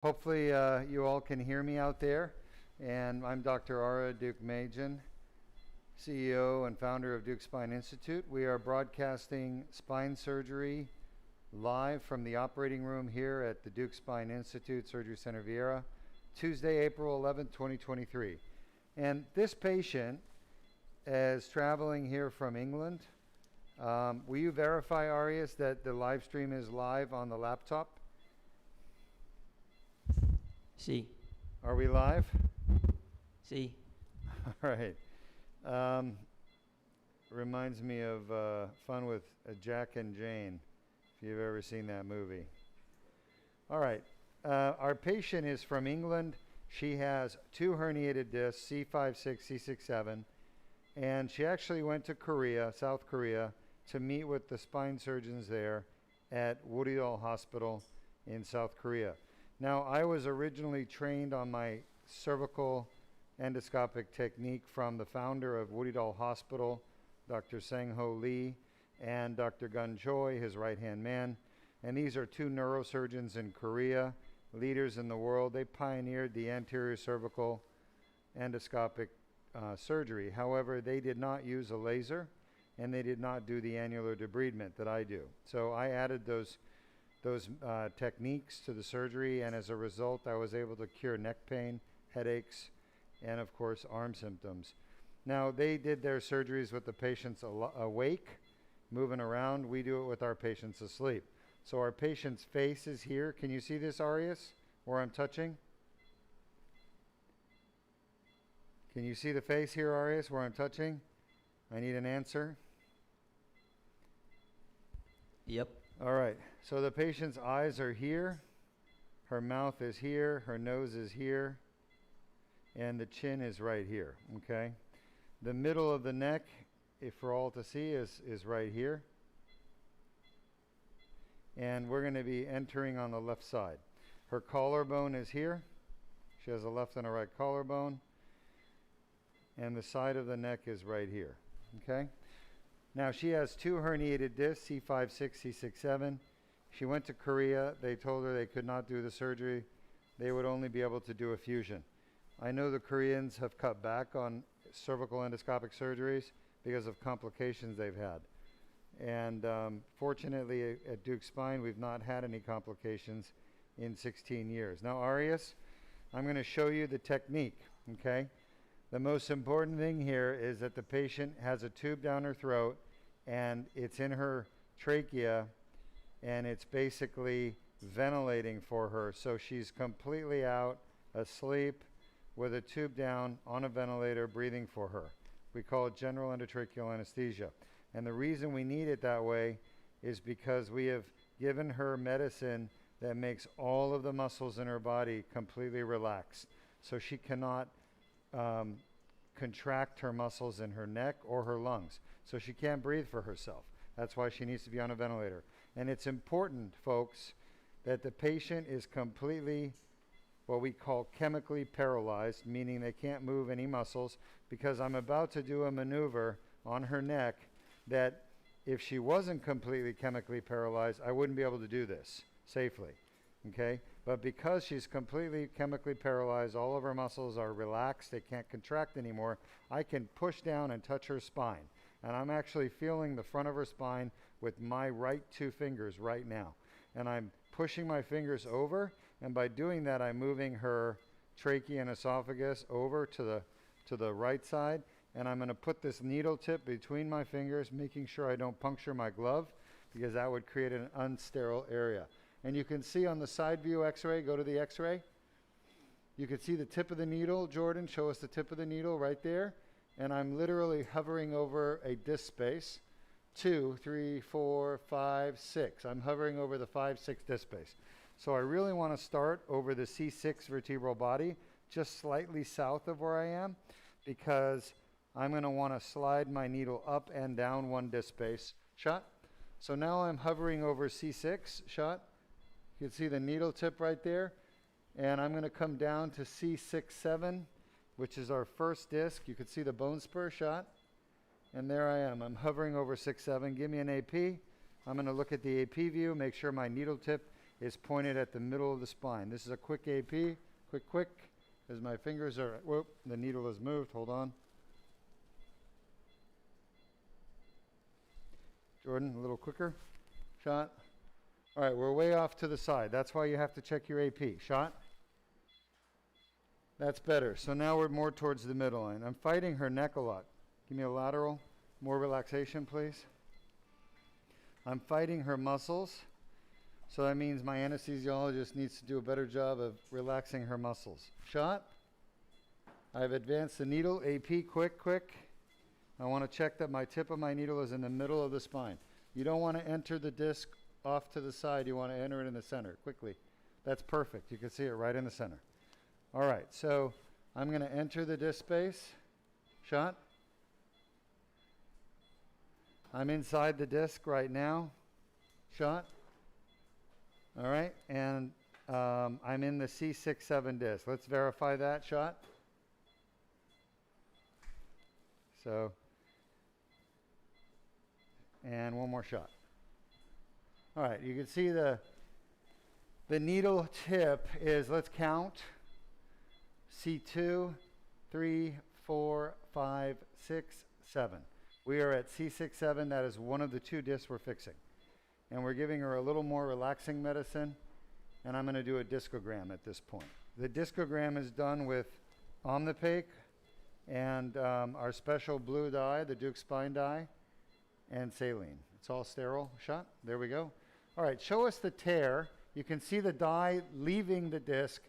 Hopefully you all can hear me out there. And I'm Dr. Ara Deuk, CEO and founder of Deuk Spine Institute. We are broadcasting spine surgery live from the operating room here at the Deuk Spine Institute Surgery Center Vieira, Tuesday, April 11th, 2023. And this patient is traveling here from England. Will you verify, Arias, that the live stream is live on the laptop? Sí, Are we live? sí. All right. Reminds me of Fun with Jack and Jane, if you've ever seen that movie. All right. Our patient is from England. She has 2 herniated discs, C5-C6, C6-C7, and she actually went to Korea, South Korea, to meet with the spine surgeons there at Woodall Hospital in South Korea. Now, I was originally trained on my cervical endoscopic technique from the founder of Woodall Hospital, Dr. Sang-Ho Lee, and Dr. Gun Choi, his right-hand man. And these are 2 neurosurgeons in Korea, leaders in the world. They pioneered the anterior cervical endoscopic surgery. However, they did not use a laser, and they did not do the annular debridement that I do. So I added those techniques to the surgery, and as a result I was able to cure neck pain, headaches, and of course arm symptoms. Now, they did their surgeries with the patients awake, moving around. We do it with our patients asleep. So our patient's face is here. Can you see this, Arias, where I'm touching? Can you see the face here, Arias, where I'm touching? I need an answer. Yep. All right, so the patient's eyes are here, her mouth is here, her nose is here, and the chin is right here, okay? The middle of the neck, if for all to see, is right here. And we're going to be entering on the left side. Her collarbone is here. She has a left and a right collarbone. And the side of the neck is right here, okay? Now, she has 2 herniated discs, C5-C6, C6-C7. She went to Korea. They told her they could not do the surgery. They would only be able to do a fusion. I know the Koreans have cut back on cervical endoscopic surgeries because of complications they've had. And fortunately, at Deuk Spine, we've not had any complications in 16 years. Now, Arias, I'm going to show you the technique, okay? The most important thing here is that the patient has a tube down her throat, and it's in her trachea, and it's basically ventilating for her. So she's completely out, asleep, with a tube down on a ventilator, breathing for her. We call it general endotracheal anesthesia. And the reason we need it that way is because we have given her medicine that makes all of the muscles in her body completely relaxed. So she cannot contract her muscles in her neck or her lungs. So she can't breathe for herself. That's why she needs to be on a ventilator. And it's important, folks, that the patient is completely what we call chemically paralyzed, meaning they can't move any muscles, because I'm about to do a maneuver on her neck that if she wasn't completely chemically paralyzed, I wouldn't be able to do this safely. Okay, but because she's completely chemically paralyzed, all of her muscles are relaxed, they can't contract anymore, I can push down and touch her spine. And I'm actually feeling the front of her spine with my right 2 fingers right now. And I'm pushing my fingers over, and by doing that, I'm moving her trachea and esophagus over to the right side. And I'm going to put this needle tip between my fingers, making sure I don't puncture my glove, because that would create an unsterile area. And you can see on the side view x-ray, go to the x-ray. You can see the tip of the needle. Jordan, show us the tip of the needle right there. And I'm literally hovering over a disc space. 2, 3, 4, 5, 6. I'm hovering over the 5, 6 disc space. So I really want to start over the C6 vertebral body, just slightly south of where I am, because I'm going to want to slide my needle up and down 1 disc space. Shot. So now I'm hovering over C6. Shot. You can see the needle tip right there. And I'm going to come down to C6-7, which is our first disc. You can see the bone spur. Shot. And there I am. I'm hovering over 6-7. Give me an AP. I'm going to look at the AP view, make sure my needle tip is pointed at the middle of the spine. This is a quick AP, quick, as my fingers are, whoop, the needle has moved, hold on. Jordan, a little quicker, shot. All right, we're way off to the side. That's why you have to check your AP. Shot. That's better. So now we're more towards the middle line. I'm fighting her neck a lot. Give me a lateral. More relaxation, please. I'm fighting her muscles. So that means my anesthesiologist needs to do a better job of relaxing her muscles. Shot. I've advanced the needle. AP, quick. I want to check that my tip of my needle is in the middle of the spine. You don't want to enter the disc off to the side. You want to enter it in the center, quickly. That's perfect. You can see it right in the center. All right, so I'm going to enter the disc space. Shot. I'm inside the disc right now. Shot. All right, and I'm in the C6-7 disc. Let's verify that. Shot. So, and one more shot. All right, you can see the needle tip is, let's count, C2, 3, 4, 5, 6, 7. We are at C6-7. That is one of the two discs we're fixing. And we're giving her a little more relaxing medicine, and I'm going to do a discogram at this point. The discogram is done with Omnipaque and our special blue dye, the Deuk spine dye, and saline. It's all sterile. Shot. There we go. All right, show us the tear. You can see the dye leaving the disc,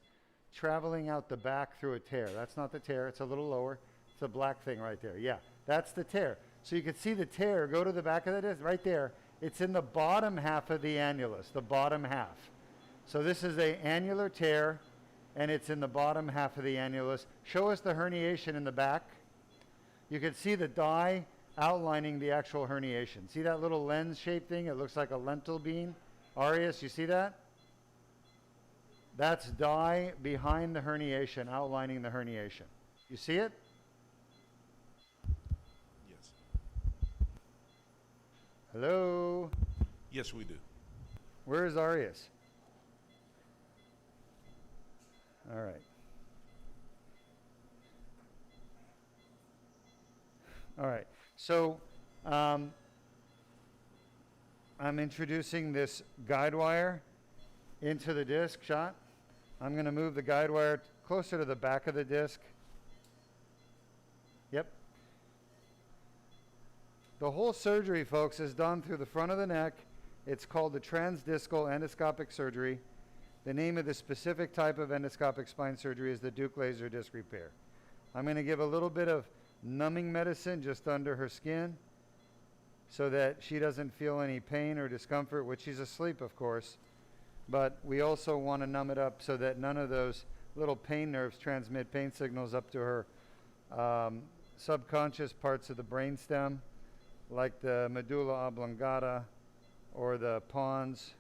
traveling out the back through a tear. That's not the tear. It's a little lower. It's a black thing right there. Yeah, that's the tear. So you can see the tear. Go to the back of the disc right there. It's in the bottom half of the annulus, the bottom half. So this is an annular tear, and it's in the bottom half of the annulus. Show us the herniation in the back. You can see the dye outlining the actual herniation. See that little lens-shaped thing? It looks like a lentil bean. Arias, you see that? That's dye behind the herniation, outlining the herniation. You see it? Yes. Hello? Yes, we do. Where is Arias? All right. All right. So I'm introducing this guide wire into the disc. Shot. I'm going to move the guide wire closer to the back of the disc. Yep. The whole surgery, folks, is done through the front of the neck. It's called the transdiscal endoscopic surgery. The name of the specific type of endoscopic spine surgery is the Deuk laser disc repair. I'm going to give a little bit of numbing medicine just under her skin so that she doesn't feel any pain or discomfort, which she's asleep, of course. But we also want to numb it up so that none of those little pain nerves transmit pain signals up to her subconscious parts of the brainstem, like the medulla oblongata or the pons,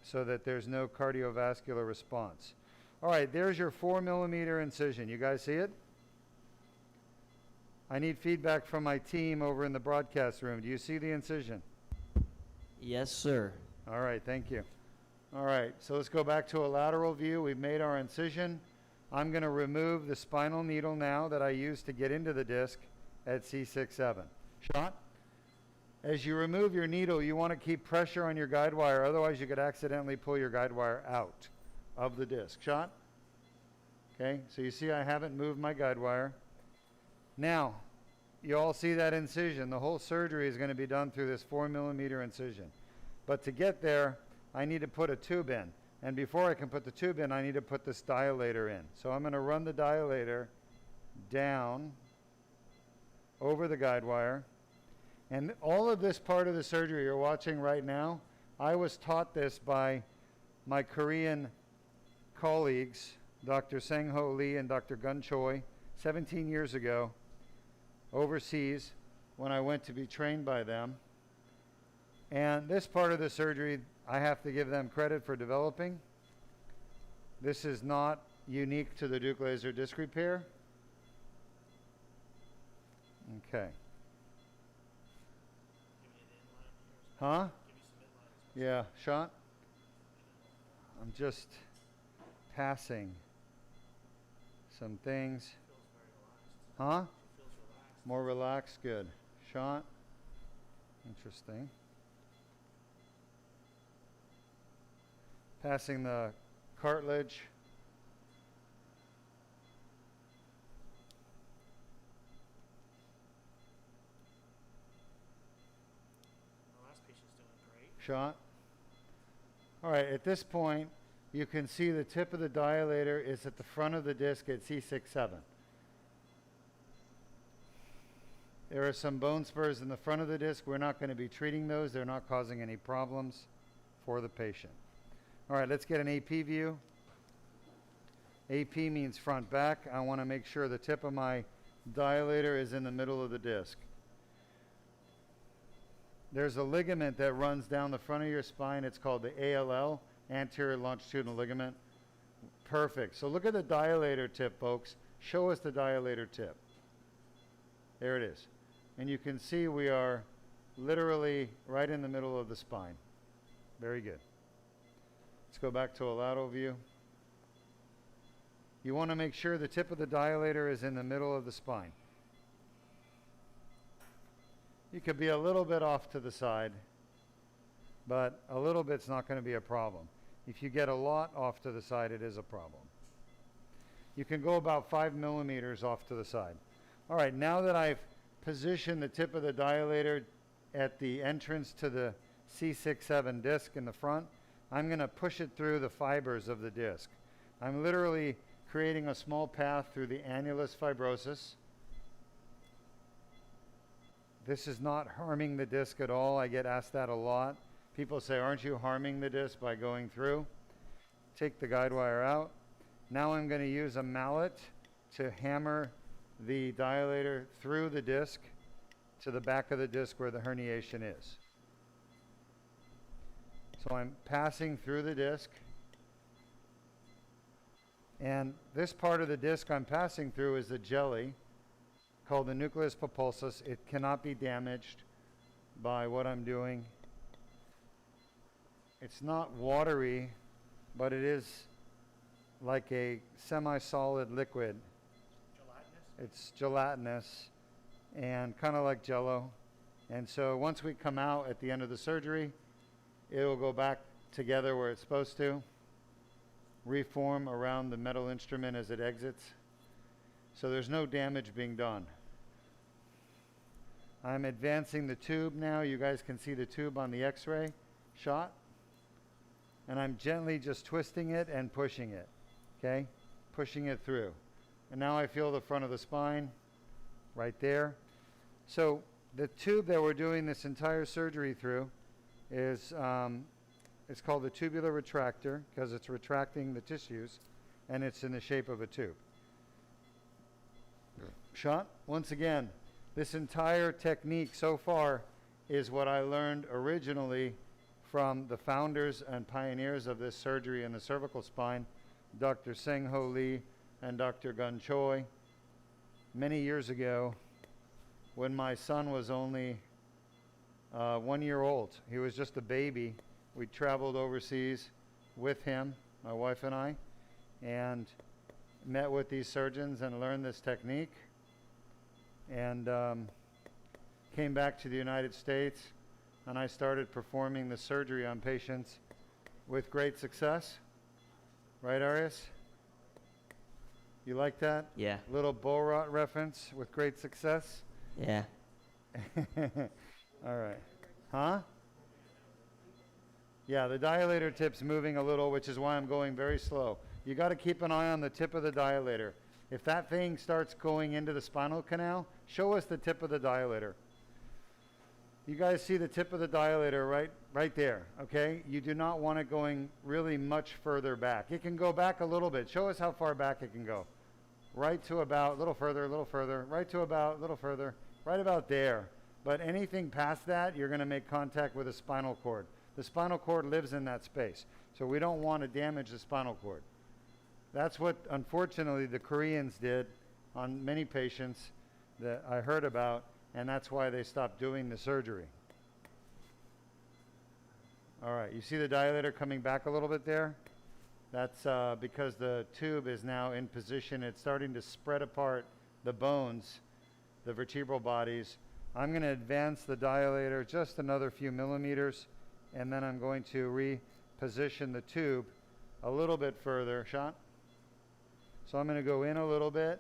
so that there's no cardiovascular response. All right, there's your 4mm incision. You guys see it? I need feedback from my team over in the broadcast room. Do you see the incision? Yes, sir. All right, thank you. All right, so let's go back to a lateral view. We've made our incision. I'm going to remove the spinal needle now that I used to get into the disc at C6-7. Shot. As you remove your needle, you want to keep pressure on your guide wire, otherwise you could accidentally pull your guide wire out of the disc. Shot. Okay, so you see I haven't moved my guide wire. Now, you all see that incision. The whole surgery is going to be done through this 4mm incision. But to get there, I need to put a tube in. And before I can put the tube in, I need to put this dilator in. So I'm going to run the dilator down over the guide wire. And all of this part of the surgery you're watching right now, I was taught this by my Korean colleagues, Dr. Sang-Ho Lee and Dr. Gun Choi, 17 years ago, overseas, when I went to be trained by them. And this part of the surgery, I have to give them credit for developing. This is not unique to the Deuk laser disc repair. Okay. Huh? Yeah, shot. I'm just passing some things. Huh? More relaxed, good. Shot. Interesting. Passing the cartilage. The last patient's doing great. Shot. All right, at this point, you can see the tip of the dilator is at the front of the disc at C6-7. There are some bone spurs in the front of the disc. We're not going to be treating those. They're not causing any problems for the patient. All right, let's get an AP view. AP means front back. I want to make sure the tip of my dilator is in the middle of the disc. There's a ligament that runs down the front of your spine. It's called the ALL, anterior longitudinal ligament. Perfect. So look at the dilator tip, folks. Show us the dilator tip. There it is. And you can see we are literally right in the middle of the spine. Very good. Let's go back to a lateral view. You want to make sure the tip of the dilator is in the middle of the spine. You could be a little bit off to the side, but a little bit's not going to be a problem. If you get a lot off to the side, it is a problem. You can go about 5 millimeters off to the side. All right, now that I've positioned the tip of the dilator at the entrance to the C6-7 disc in the front, I'm going to push it through the fibers of the disc. I'm literally creating a small path through the annulus fibrosus. This is not harming the disc at all. I get asked that a lot. People say, aren't you harming the disc by going through? Take the guide wire out. Now I'm going to use a mallet to hammer the dilator through the disc to the back of the disc where the herniation is. So I'm passing through the disc. And this part of the disc I'm passing through is the jelly called the nucleus pulposus. It cannot be damaged by what I'm doing. It's not watery, but it is like a semi-solid liquid. Gelatinous? It's gelatinous and kind of like Jell-O. And so once we come out at the end of the surgery, it will go back together where it's supposed to, reform around the metal instrument as it exits. So there's no damage being done. I'm advancing the tube now. You guys can see the tube on the X-ray shot. And I'm gently just twisting it and pushing it, okay? Pushing it through. And now I feel the front of the spine right there. So the tube that we're doing this entire surgery through is it's called the tubular retractor because it's retracting the tissues and it's in the shape of a tube. Shot. Once again, this entire technique so far is what I learned originally from the founders and pioneers of this surgery in the cervical spine, Dr. Seng Ho Lee and Dr. Gun Choi, many years ago when my son was only 1 year old. He was just a baby. We traveled overseas with him, my wife and I, and met with these surgeons and learned this technique. And came back to the United States, and I started performing the surgery on patients with great success. Right, Arias? You like that? Yeah. Little bull rot reference with great success? Yeah. All right. Huh? Yeah, the dilator tip's moving a little, which is why I'm going very slow. You got to keep an eye on the tip of the dilator. If that thing starts going into the spinal canal, show us the tip of the dilator. You guys see the tip of the dilator right there, okay? You do not want it going really much further back. It can go back a little bit. Show us how far back it can go. Right to about, a little further, right to about, a little further, right about there. But anything past that, you're going to make contact with the spinal cord. The spinal cord lives in that space, so we don't want to damage the spinal cord. That's what, unfortunately, the Koreans did on many patients that I heard about, and that's why they stopped doing the surgery. All right, you see the dilator coming back a little bit there? That's because the tube is now in position. It's starting to spread apart the bones, the vertebral bodies. I'm going to advance the dilator just another few millimeters, and then I'm going to reposition the tube a little bit further. Sean? So I'm going to go in a little bit.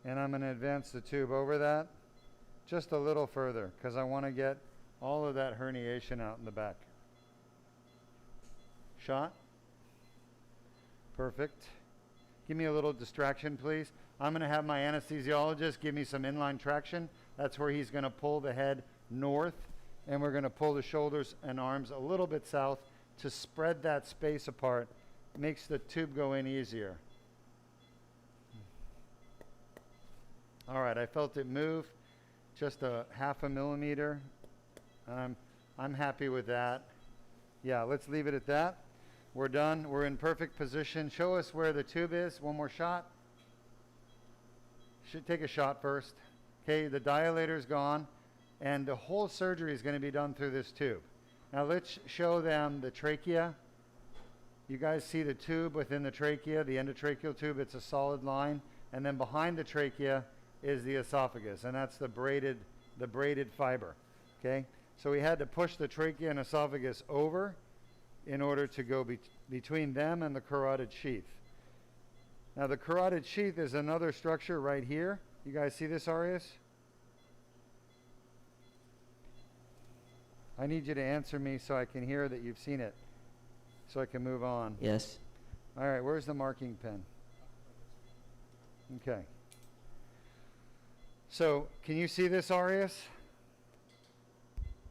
And I'm going to advance the tube over that just a little further because I want to get all of that herniation out in the back. Shot. Perfect. Give me a little distraction, please. I'm going to have my anesthesiologist give me some inline traction. That's where he's going to pull the head north, and we're going to pull the shoulders and arms a little bit south to spread that space apart. It makes the tube go in easier. All right, I felt it move just a half a millimeter. I'm happy with that. Yeah, let's leave it at that. We're done. We're in perfect position. Show us where the tube is. One more shot. Should take a shot first. Okay, the dilator's gone, and the whole surgery is going to be done through this tube. Now let's show them the trachea. You guys see the tube within the trachea, the endotracheal tube. It's a solid line, and then behind the trachea is the esophagus, and that's the braided fiber. Okay, so we had to push the trachea and esophagus over in order to go between them and the carotid sheath. Now the carotid sheath is another structure right here. You guys see this, Arias? I need you to answer me so I can hear that you've seen it, so I can move on. Yes. All right, where's the marking pen? Okay. So, can you see this, Arias?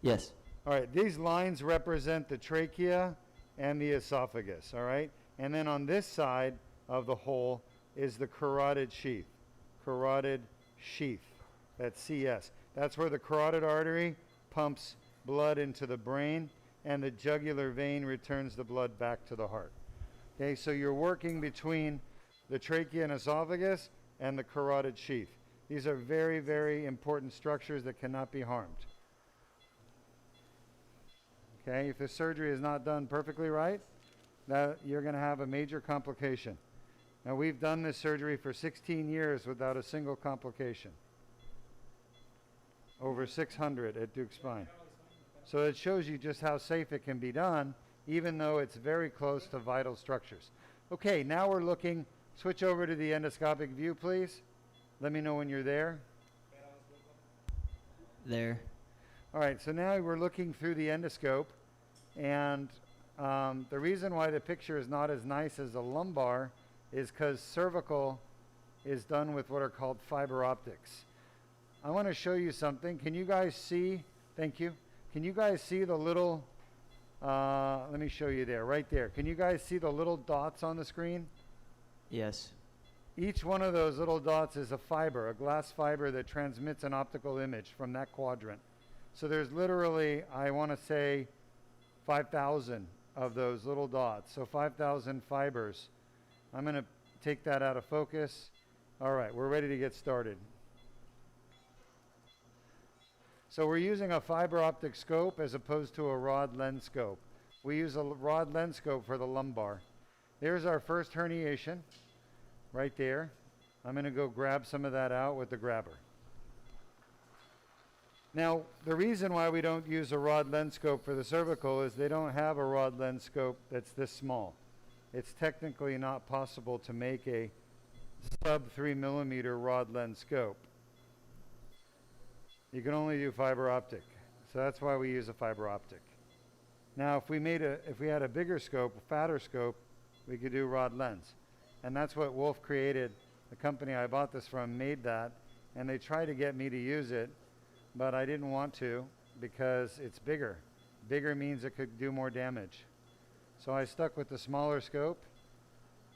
Yes. All right, these lines represent the trachea and the esophagus, all right? And then on this side of the hole is the carotid sheath. Carotid sheath, that's CS. That's where the carotid artery pumps blood into the brain, and the jugular vein returns the blood back to the heart. Okay, so you're working between the trachea and esophagus and the carotid sheath. These are very, very important structures that cannot be harmed. Okay, if the surgery is not done perfectly right, that you're going to have a major complication. Now, we've done this surgery for 16 years without a single complication. Over 600 at Deuk Spine. So it shows you just how safe it can be done, even though it's very close to vital structures. Okay, now we're looking, switch over to the endoscopic view, please. Let me know when you're there. There. All right, so now we're looking through the endoscope, and the reason why the picture is not as nice as the lumbar is because cervical is done with what are called fiber optics. I want to show you something. Can you guys see? Thank you. Can you guys see the little, let me show you there, right there. Can you guys see the little dots on the screen? Yes. Each one of those little dots is a fiber, a glass fiber that transmits an optical image from that quadrant. So there's literally, I want to say, 5,000 of those little dots. So 5,000 fibers. I'm going to take that out of focus. All right, we're ready to get started. So we're using a fiber optic scope as opposed to a rod lens scope. We use a rod lens scope for the lumbar. There's our first herniation right there. I'm going to go grab some of that out with the grabber. Now, the reason why we don't use a rod lens scope for the cervical is they don't have a rod lens scope that's this small. It's technically not possible to make a sub 3 millimeter rod lens scope. You can only do fiber optic. So that's why we use a fiber optic. Now, if we had a bigger scope, a fatter scope, we could do rod lens. And that's what Wolf created. The company I bought this from made that, and they tried to get me to use it, but I didn't want to because it's bigger. Bigger means it could do more damage. So I stuck with the smaller scope,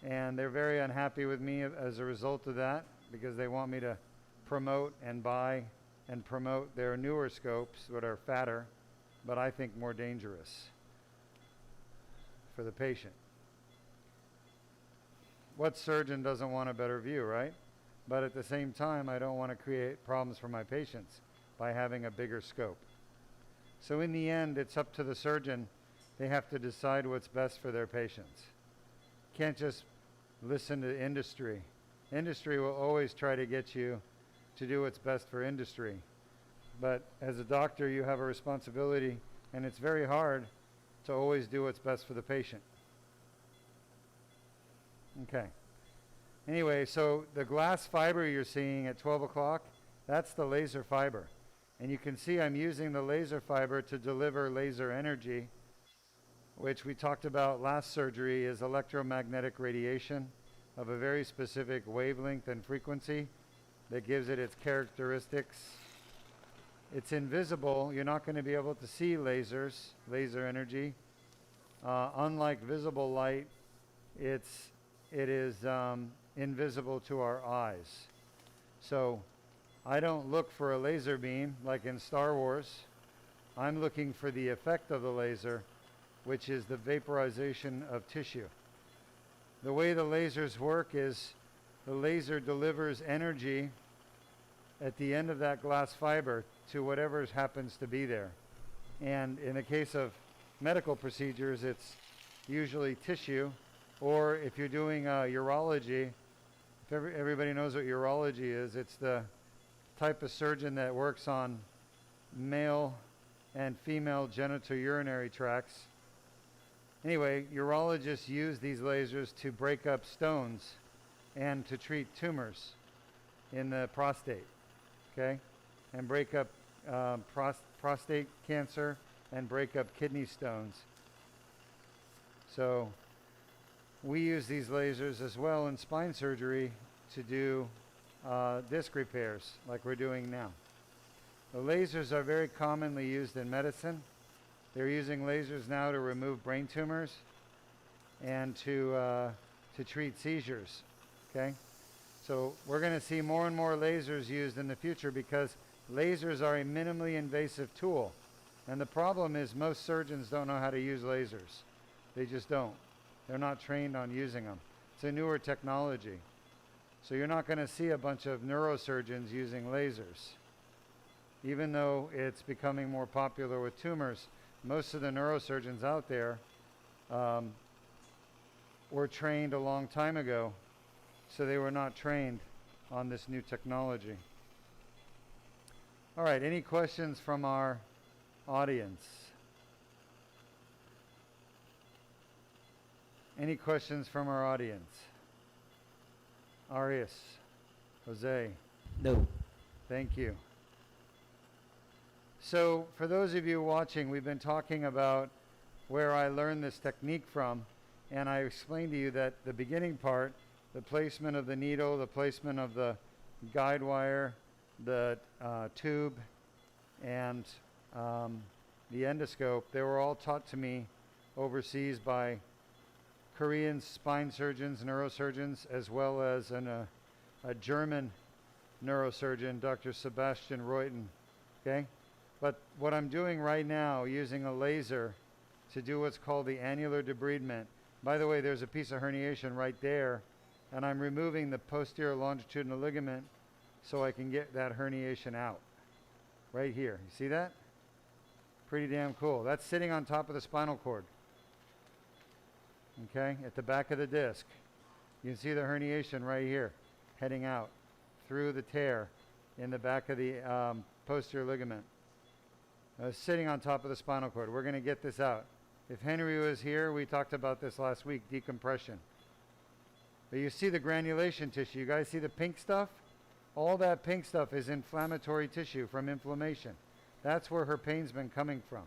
and they're very unhappy with me as a result of that because they want me to promote and buy and promote their newer scopes that are fatter, but I think more dangerous for the patient. What surgeon doesn't want a better view, right? But at the same time, I don't want to create problems for my patients by having a bigger scope. So in the end, it's up to the surgeon. They have to decide what's best for their patients. Can't just listen to industry. Industry will always try to get you to do what's best for industry. But as a doctor, you have a responsibility, and it's very hard to always do what's best for the patient. Okay. Anyway, so the glass fiber you're seeing at 12 o'clock, that's the laser fiber. And you can see I'm using the laser fiber to deliver laser energy, which we talked about last surgery is electromagnetic radiation of a very specific wavelength and frequency that gives it its characteristics. It's invisible. You're not going to be able to see lasers, laser energy. Unlike visible light, it is invisible to our eyes. So I don't look for a laser beam like in Star Wars. I'm looking for the effect of the laser, which is the vaporization of tissue. The way the lasers work is the laser delivers energy at the end of that glass fiber to whatever happens to be there. And in the case of medical procedures, it's usually tissue, or if you're doing urology, if everybody knows what urology is, it's the type of surgeon that works on male and female genitourinary tracts. Anyway, urologists use these lasers to break up stones and to treat tumors in the prostate, okay? And break up prostate cancer and break up kidney stones. So we use these lasers as well in spine surgery to do disc repairs like we're doing now. The lasers are very commonly used in medicine. They're using lasers now to remove brain tumors and to treat seizures, okay? So we're going to see more and more lasers used in the future because lasers are a minimally invasive tool. And the problem is most surgeons don't know how to use lasers. They just don't. They're not trained on using them. It's a newer technology. So you're not going to see a bunch of neurosurgeons using lasers. Even though it's becoming more popular with tumors, most of the neurosurgeons out there were trained a long time ago, so they were not trained on this new technology. All right, any questions from our audience? Any questions from our audience? Arias, Jose. No. Thank you. So for those of you watching, we've been talking about where I learned this technique from, and I explained to you that the beginning part, the placement of the needle, the placement of the guide wire, the tube, and the endoscope, they were all taught to me overseas by Korean spine surgeons, neurosurgeons, as well as a German neurosurgeon, Dr. Sebastian Reuten, okay? But what I'm doing right now, using a laser to do what's called the annular debridement. By the way, there's a piece of herniation right there, and I'm removing the posterior longitudinal ligament so I can get that herniation out. Right here. You see that? Pretty damn cool. That's sitting on top of the spinal cord. Okay, at the back of the disc. You can see the herniation right here, heading out through the tear in the back of the posterior ligament. Sitting on top of the spinal cord. We're going to get this out. If Henry was here, we talked about this last week, decompression. But you see the granulation tissue. You guys see the pink stuff? All that pink stuff is inflammatory tissue from inflammation. That's where her pain's been coming from.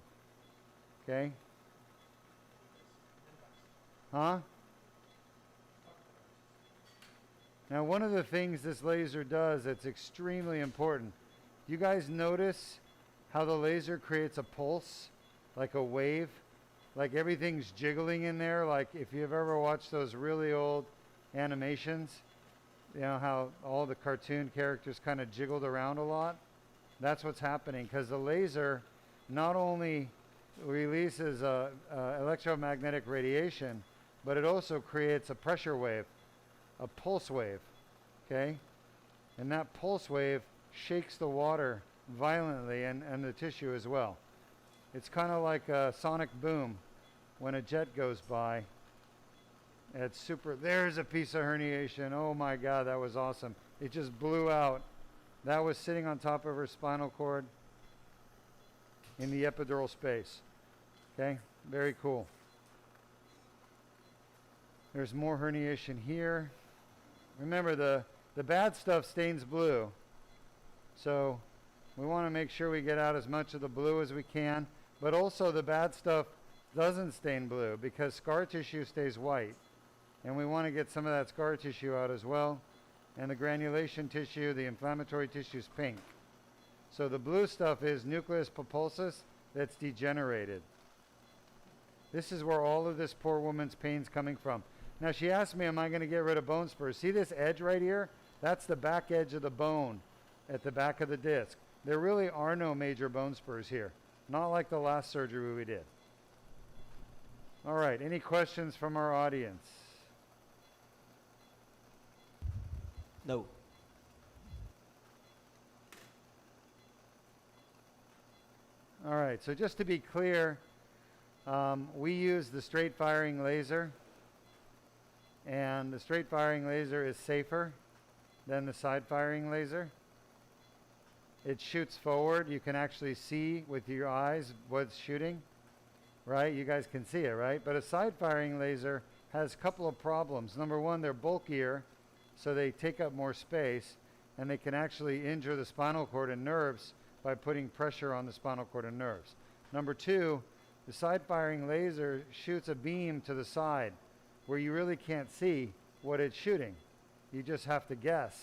Okay? Huh? Now, one of the things this laser does that's extremely important, you guys notice how the laser creates a pulse, like a wave? Like everything's jiggling in there, like if you've ever watched those really old animations, you know how all the cartoon characters kind of jiggled around a lot? That's what's happening, because the laser not only releases electromagnetic radiation, but it also creates a pressure wave, a pulse wave, okay? And that pulse wave shakes the water violently and the tissue as well. It's kind of like a sonic boom when a jet goes by. It's super. There's a piece of herniation. Oh my God, that was awesome. It just blew out. That was sitting on top of her spinal cord in the epidural space. Okay, very cool. There's more herniation here. Remember, the bad stuff stains blue. So we want to make sure we get out as much of the blue as we can. But also the bad stuff doesn't stain blue because scar tissue stays white. And we want to get some of that scar tissue out as well. And the granulation tissue, the inflammatory tissue is pink. So the blue stuff is nucleus pulposus that's degenerated. This is where all of this poor woman's pain's coming from. Now she asked me, am I going to get rid of bone spurs? See this edge right here? That's the back edge of the bone at the back of the disc. There really are no major bone spurs here. Not like the last surgery we did. All right, any questions from our audience? No. All right, so just to be clear, we use the straight firing laser, and the straight firing laser is safer than the side firing laser. It shoots forward. You can actually see with your eyes what's shooting, right? You guys can see it, right? But a side firing laser has a couple of problems. Number one, they're bulkier, so they take up more space, and they can actually injure the spinal cord and nerves by putting pressure on the spinal cord and nerves. Number two, the side firing laser shoots a beam to the side where you really can't see what it's shooting. You just have to guess.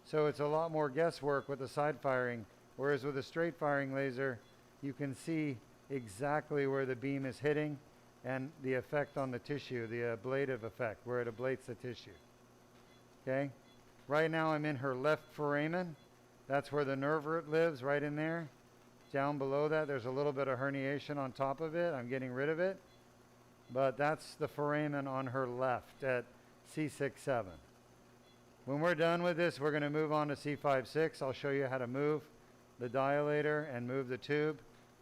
So it's a lot more guesswork with the side firing, whereas with a straight firing laser, you can see exactly where the beam is hitting and the effect on the tissue, the ablative effect, where it ablates the tissue. Okay? Right now I'm in her left foramen. That's where the nerve root lives, right in there. Down below that, there's a little bit of herniation on top of it. I'm getting rid of it. But that's the foramen on her left at C6-7. When we're done with this, we're going to move on to C5-6. I'll show you how to move the dilator and move the tube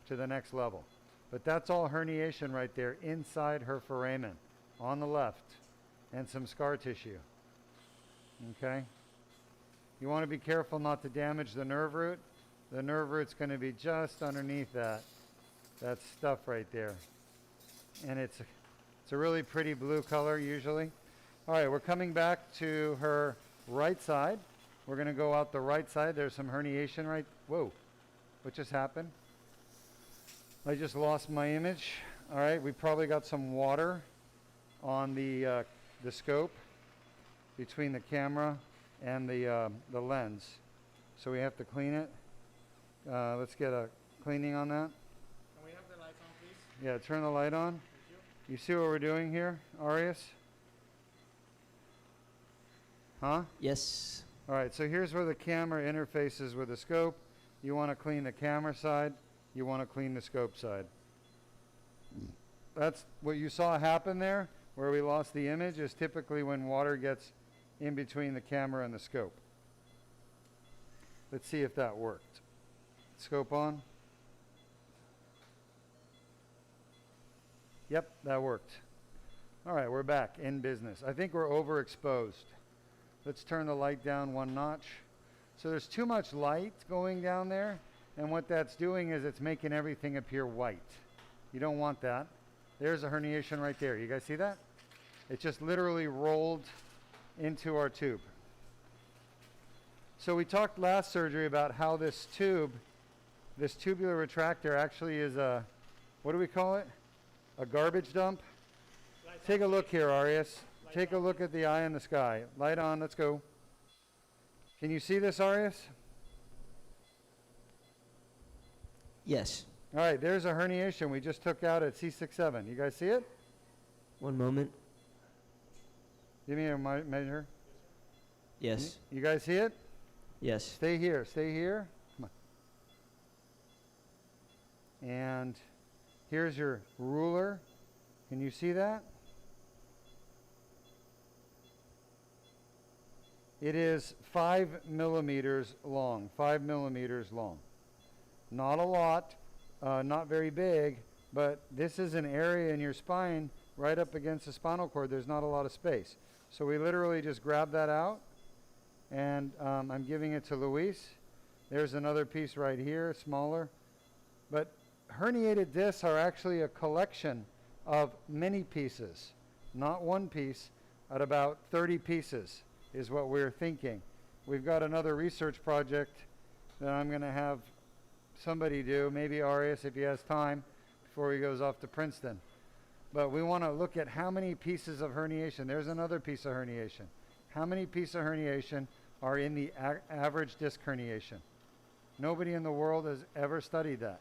to the next level. But that's all herniation right there inside her foramen on the left and some scar tissue. Okay? You want to be careful not to damage the nerve root. The nerve root's going to be just underneath that stuff right there. And it's a really pretty blue color usually. All right, we're coming back to her right side. We're going to go out the right side. There's some herniation right. Whoa, what just happened? I just lost my image. All right, we probably got some water on the scope between the camera and the lens. So we have to clean it. Let's get a cleaning on that. Can we have the lights on, please? Yeah, turn the light on. Thank you. You see what we're doing here, Arias? Huh? Yes. All right, so here's where the camera interfaces with the scope. You want to clean the camera side. You want to clean the scope side. That's what you saw happen there, where we lost the image, is typically when water gets in between the camera and the scope. Let's see if that worked. Scope on. Yep, that worked. All right, we're back in business. I think we're overexposed. Let's turn the light down one notch. So there's too much light going down there, and what that's doing is it's making everything appear white. You don't want that. There's a herniation right there. You guys see that? It just literally rolled into our tube. So we talked last surgery about how this tube, this tubular retractor actually is a, what do we call it? A garbage dump? Lights Take a on, look please. here, Arias. Light Take a on, look at the eye in the sky. Light on, let's go. Can you see this, Arias? Yes. All right, there's a herniation we just took out at C6-7. You guys see it? One moment. Give me a measure. Yes. You guys see it? Yes. Stay here, stay here. Come on. And here's your ruler. Can you see that? It is 5 millimeters long, 5 millimeters long. Not a lot, not very big, but this is an area in your spine right up against the spinal cord. There's not a lot of space. So we literally just grab that out, and I'm giving it to Luis. There's another piece right here, smaller. But herniated discs are actually a collection of many pieces, not one piece, at about 30 pieces is what we're thinking. We've got another research project that I'm going to have somebody do, maybe Arias if he has time, before he goes off to Princeton. But we want to look at how many pieces of herniation. There's another piece of herniation. How many pieces of herniation are in the average disc herniation? Nobody in the world has ever studied that,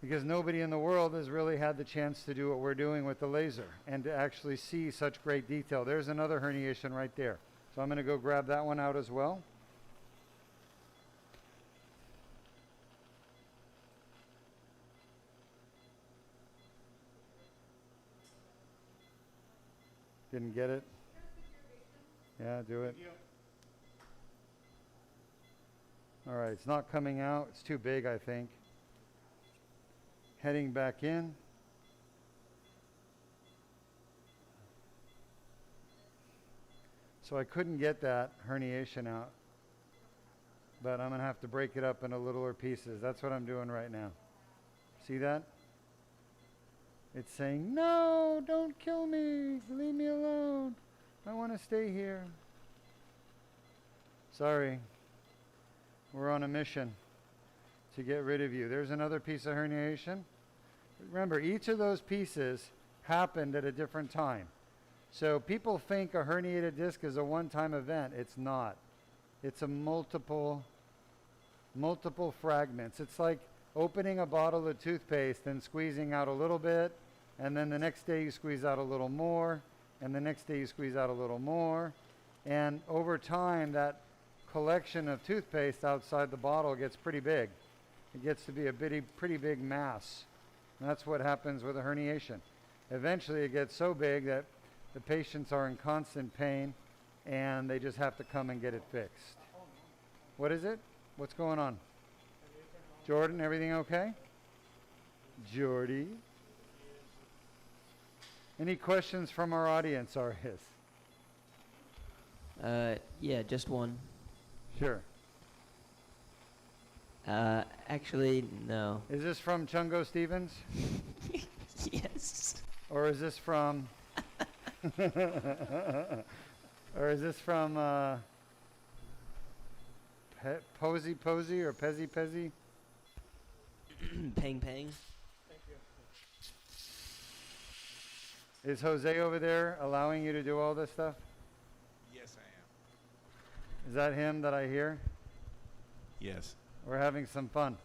because nobody in the world has really had the chance to do what we're doing with the laser and to actually see such great detail. There's another herniation right there. So I'm going to go grab that one out as well. Didn't get it? Yeah, do it. All right, it's not coming out. It's too big, I think. Heading back in. So I couldn't get that herniation out, but I'm going to have to break it up into littler pieces. That's what I'm doing right now. See that? It's saying, no, don't kill me. Leave me alone. I want to stay here. Sorry. We're on a mission to get rid of you. There's another piece of herniation. Remember, each of those pieces happened at a different time. So people think a herniated disc is a one-time event. It's not. It's a multiple fragments. It's like opening a bottle of toothpaste and squeezing out a little bit, and then the next day you squeeze out a little more, and the next day you squeeze out a little more. And over time, that collection of toothpaste outside the bottle gets pretty big. It gets to be a pretty big mass. And that's what happens with a herniation. Eventually it gets so big that the patients are in constant pain and they just have to come and get it fixed. What is it? What's going on? Jordan, everything okay? Jordy? Any questions from our audience, Arias? Yeah, just one. Sure. Actually, no. Is this from Chungo Stevens? Yes. Or is this from... or is this from Posy Posy or Pezzy Pezzy? Pang Pang. Thank you. Is Jose over there allowing you to do all this stuff? Yes, I am. Is that him that I hear? Yes. We're having some fun.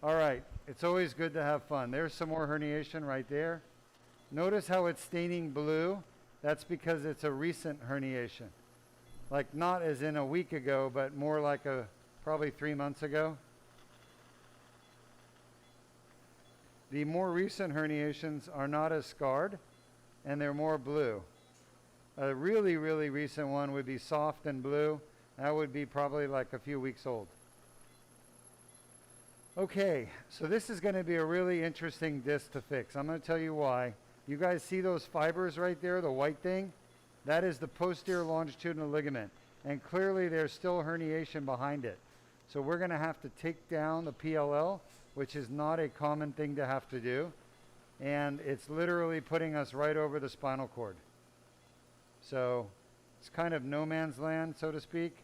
All right. It's always good to have fun. There's some more herniation right there. Notice how it's staining blue. That's because it's a recent herniation. Like not as in a week ago, but more like probably 3 months ago. The more recent herniations are not as scarred, and they're more blue. A really, really recent one would be soft and blue. That would be probably like a few weeks old. Okay, so this is going to be a really interesting disc to fix. I'm going to tell you why. You guys see those fibers right there, the white thing? That is the posterior longitudinal ligament. And clearly there's still herniation behind it. So we're going to have to take down the PLL, which is not a common thing to have to do. And it's literally putting us right over the spinal cord. So it's kind of no man's land, so to speak.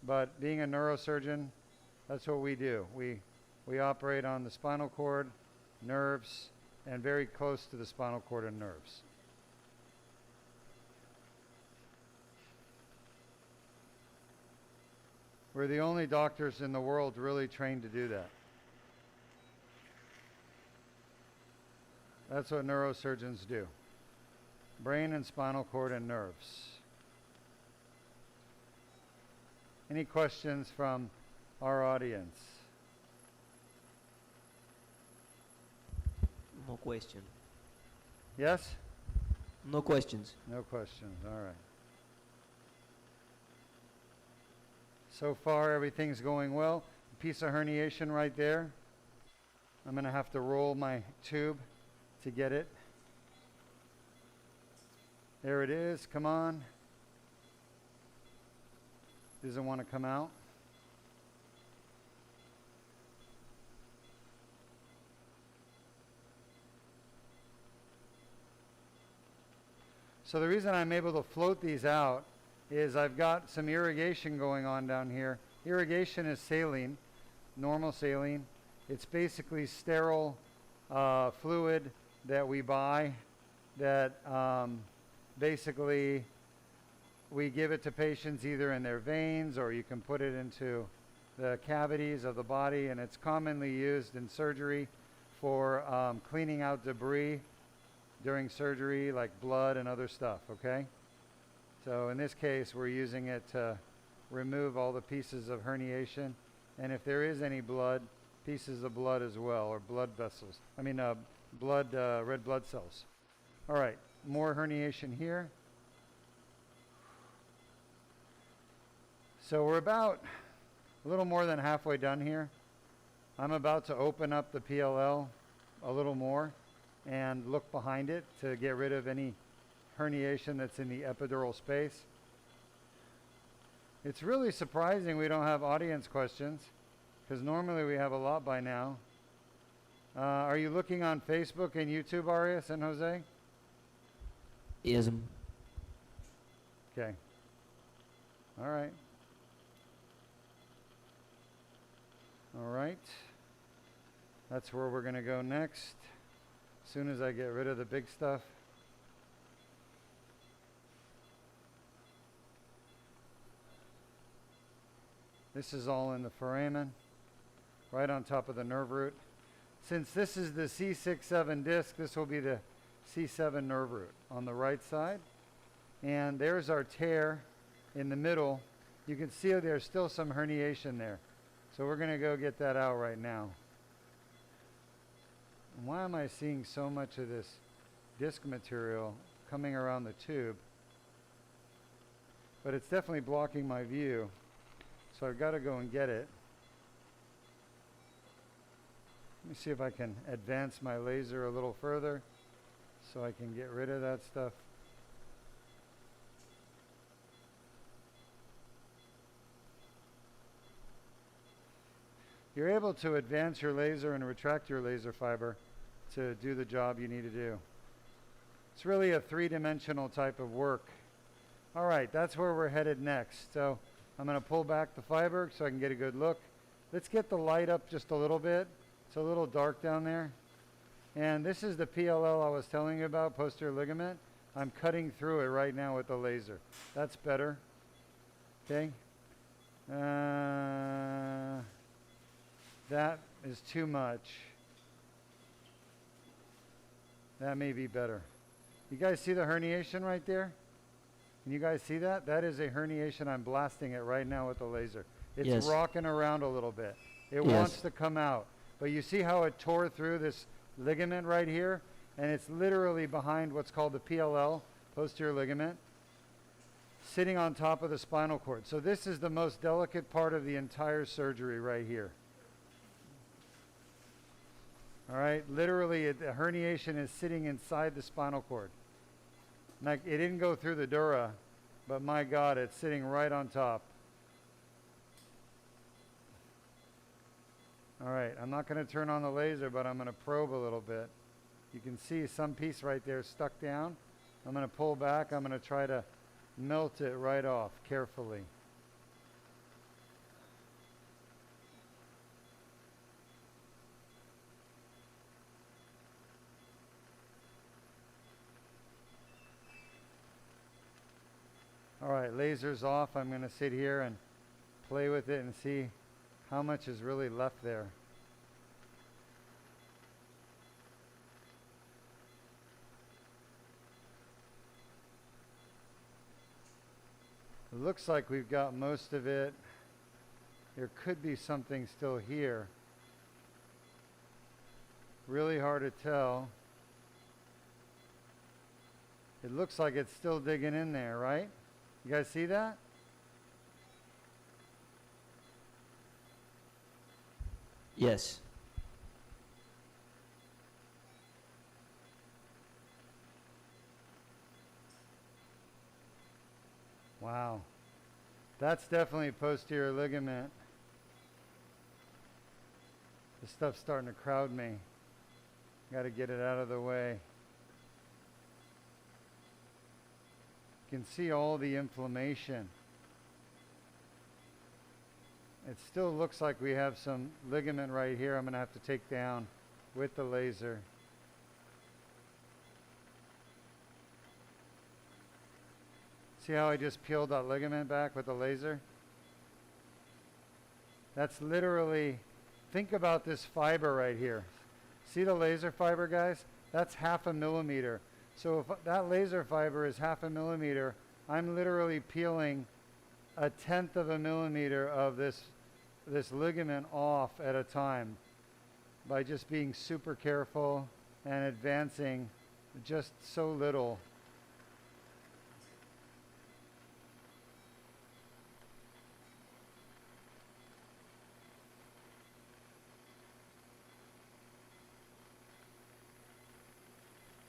But being a neurosurgeon, that's what we do. We operate on the spinal cord, nerves, and very close to the spinal cord and nerves. We're the only doctors in the world really trained to do that. That's what neurosurgeons do. Brain and spinal cord and nerves. Any questions from our audience? No question. Yes? No questions. No questions. All right. So far, everything's going well. Piece of herniation right there. I'm going to have to roll my tube to get it. There it is. Come on. Doesn't want to come out. So the reason I'm able to float these out is I've got some irrigation going on down here. Irrigation is saline, normal saline. It's basically sterile fluid that we buy that basically we give it to patients either in their veins or you can put it into the cavities of the body, and it's commonly used in surgery for cleaning out debris during surgery, like blood and other stuff, okay? So in this case, we're using it to remove all the pieces of herniation, and if there is any blood, pieces of blood as well, or blood vessels. I mean, red blood cells. All right, more herniation here. So we're about a little more than halfway done here. I'm about to open up the PLL a little more and look behind it to get rid of any herniation that's in the epidural space. It's really surprising we don't have audience questions, because normally we have a lot by now. Are you looking on Facebook and YouTube, Arias and Jose? Yes. Okay. All right. All right. That's where we're going to go next. As soon as I get rid of the big stuff. This is all in the foramen, right on top of the nerve root. Since this is the C6-7 disc, this will be the C7 nerve root on the right side. And there's our tear in the middle. You can see there's still some herniation there. So we're going to go get that out right now. And why am I seeing so much of this disc material coming around the tube? But it's definitely blocking my view. So I've got to go and get it. Let me see if I can advance my laser a little further so I can get rid of that stuff. You're able to advance your laser and retract your laser fiber to do the job you need to do. It's really a three-dimensional type of work. All right, that's where we're headed next. So I'm going to pull back the fiber so I can get a good look. Let's get the light up just a little bit. It's a little dark down there. And this is the PLL I was telling you about, posterior ligament. I'm cutting through it right now with the laser. That's better. Okay. That is too much. That may be better. You guys see the herniation right there? Can you guys see that? That is a herniation. I'm blasting it right now with the laser. It's Yes. rocking around a little bit. It Yes. wants to come out. But you see how it tore through this ligament right here? And it's literally behind what's called the PLL, posterior ligament, sitting on top of the spinal cord. So this is the most delicate part of the entire surgery right here. All right, literally the herniation is sitting inside the spinal cord. Like, it didn't go through the dura, but my God, it's sitting right on top. All right, I'm not going to turn on the laser, but I'm going to probe a little bit. You can see some piece right there stuck down. I'm going to pull back. I'm going to try to melt it right off carefully. All right, laser's off. I'm going to sit here and play with it and see how much is really left there. It looks like we've got most of it. There could be something still here. Really hard to tell. It looks like it's still digging in there, right? You guys see that? Yes. Wow. That's definitely posterior ligament. This stuff's starting to crowd me. Got to get it out of the way. You can see all the inflammation. It still looks like we have some ligament right here I'm going to have to take down with the laser. See how I just peeled that ligament back with the laser? That's literally, think about this fiber right here. See the laser fiber, guys? That's 1/2 millimeter. So if that laser fiber is 1/2 millimeter, I'm literally peeling 1/10 millimeter of this ligament off at a time by just being super careful and advancing just so little.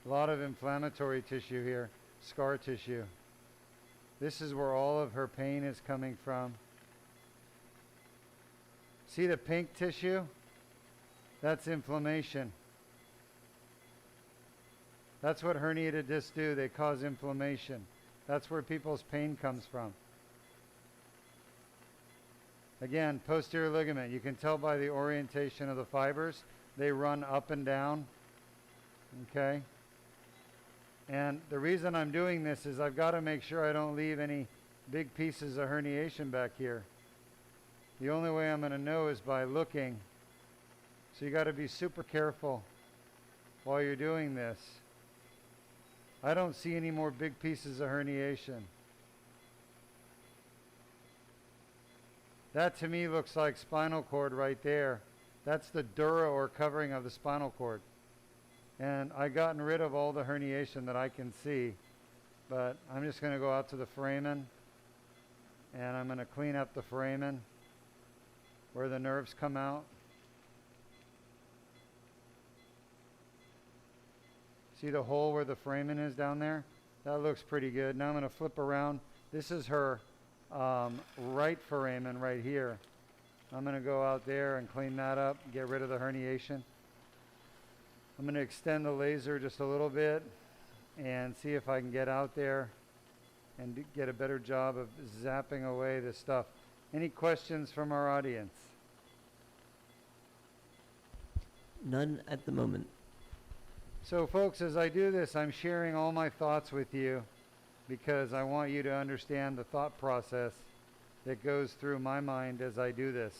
A lot of inflammatory tissue here, scar tissue. This is where all of her pain is coming from. See the pink tissue? That's inflammation. That's what herniated discs do. They cause inflammation. That's where people's pain comes from. Again, posterior ligament. You can tell by the orientation of the fibers. They run up and down. Okay? And the reason I'm doing this is I've got to make sure I don't leave any big pieces of herniation back here. The only way I'm going to know is by looking. So you got to be super careful while you're doing this. I don't see any more big pieces of herniation. That to me looks like spinal cord right there. That's the dura or covering of the spinal cord. And I've gotten rid of all the herniation that I can see. But I'm just going to go out to the foramen and I'm going to clean up the foramen where the nerves come out. See the hole where the foramen is down there? That looks pretty good. Now I'm going to flip around. This is her right foramen right here. I'm going to go out there and clean that up, get rid of the herniation. I'm going to extend the laser just a little bit and see if I can get out there and get a better job of zapping away this stuff. Any questions from our audience? None at the moment. So folks, as I do this, I'm sharing all my thoughts with you because I want you to understand the thought process that goes through my mind as I do this.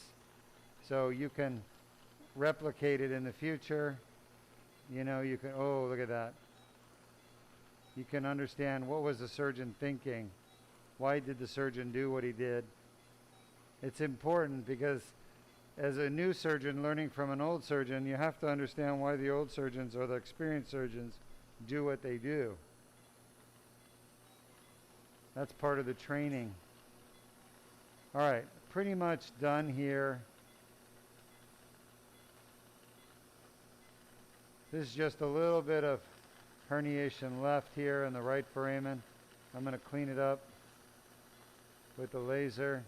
So you can replicate it in the future. You know, you can, oh, look at that. You can understand what was the surgeon thinking? Why did the surgeon do what he did? It's important because as a new surgeon learning from an old surgeon, you have to understand why the old surgeons or the experienced surgeons do what they do. That's part of the training. All right, pretty much done here. This is just a little bit of herniation left here in the right foramen. I'm going to clean it up with the laser.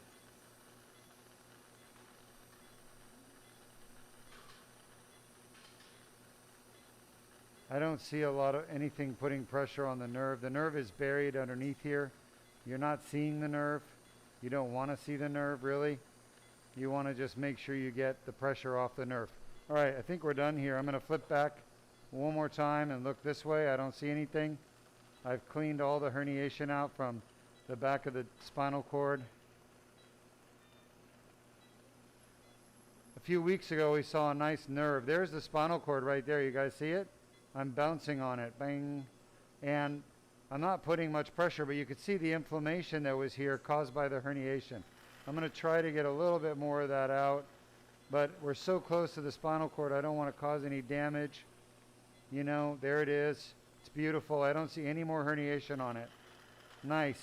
I don't see a lot of anything putting pressure on the nerve. The nerve is buried underneath here. You're not seeing the nerve. You don't want to see the nerve, really. You want to just make sure you get the pressure off the nerve. All right, I think we're done here. I'm going to flip back one more time and look this way. I don't see anything. I've cleaned all the herniation out from the back of the spinal cord. A few weeks ago, we saw a nice nerve. There's the spinal cord right there. You guys see it? I'm bouncing on it, bang. And I'm not putting much pressure, but you could see the inflammation that was here caused by the herniation. I'm going to try to get a little bit more of that out, but we're so close to the spinal cord, I don't want to cause any damage. You know, there it is. It's beautiful. I don't see any more herniation on it. Nice.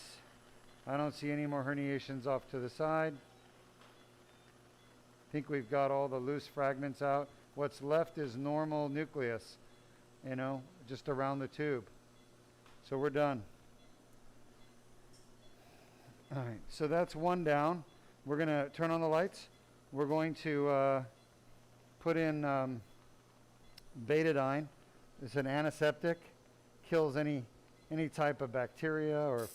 I don't see any more herniations off to the side. I think we've got all the loose fragments out. What's left is normal nucleus, you know, just around the tube. So we're done. All right, so that's one down. We're going to turn on the lights. We're going to put in betadine. It's an antiseptic, kills any type of bacteria or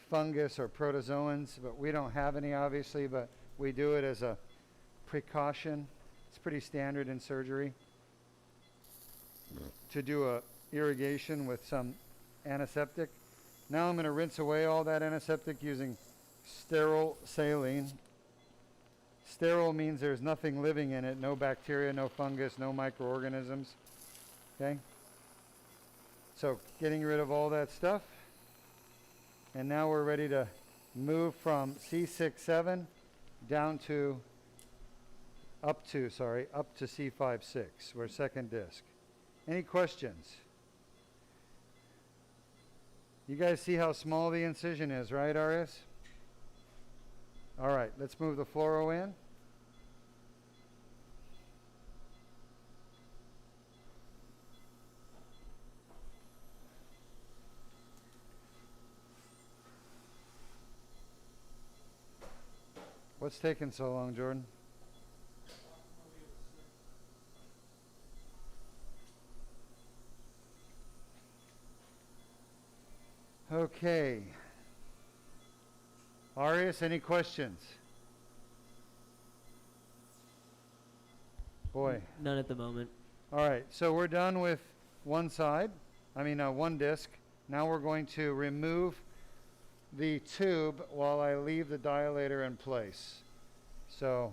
fungus or protozoans, but we don't have any obviously, but we do it as a precaution. It's pretty standard in surgery to do a irrigation with some antiseptic. Now I'm going to rinse away all that antiseptic using sterile saline. Sterile means there's nothing living in it, no bacteria, no fungus, no microorganisms. Okay? So getting rid of all that stuff. And now we're ready to move from C6-7 down to up to C5-C6. We're second disc. Any questions? You guys see how small the incision is, right, RS? All right, let's move the fluoro in. What's taking so long, Jordan? Okay. Arias, any questions? Boy. None at the moment. All right, so we're done with one side, one disc. Now we're going to remove the tube while I leave the dilator in place. So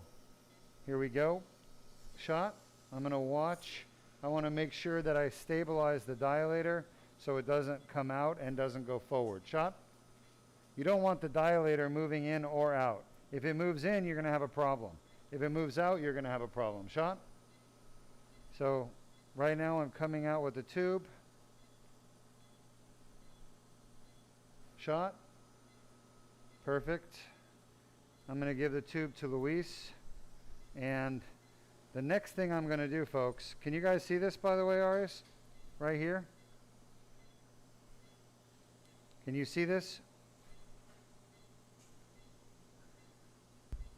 here we go. Shot. I'm going to watch. I want to make sure that I stabilize the dilator so it doesn't come out and doesn't go forward. Shot. You don't want the dilator moving in or out. If it moves in, you're going to have a problem. If it moves out, you're going to have a problem. Shot. So right now I'm coming out with the tube. Shot. Perfect. I'm going to give the tube to Luis. And the next thing I'm going to do, folks, can you guys see this, by the way, Arias? Right here? Can you see this?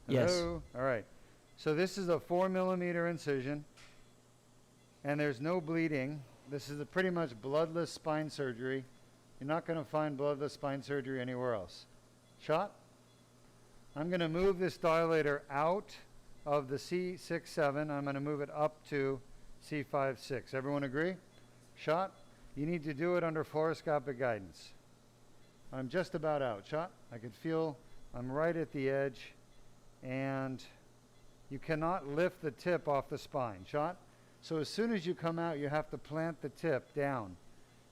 Yes. Hello? All right. So this is a 4 millimeter incision, and there's no bleeding. This is a pretty much bloodless spine surgery. You're not going to find bloodless spine surgery anywhere else. Shot. I'm going to move this dilator out of the C6-7. I'm going to move it up to C5-6. Everyone agree? Shot. You need to do it under fluoroscopic guidance. I'm just about out. Shot. I can feel I'm right at the edge, and you cannot lift the tip off the spine. Shot. So as soon as you come out, you have to plant the tip down.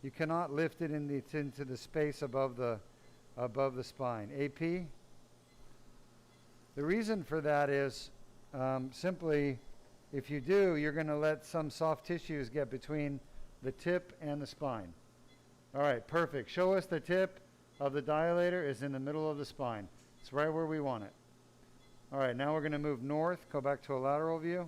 You cannot lift it into the space above the spine. AP. The reason for that is simply, if you do, you're going to let some soft tissues get between the tip and the spine. All right, perfect. Show us the tip of the dilator is in the middle of the spine. It's right where we want it. All right, now we're going to move north, go back to a lateral view.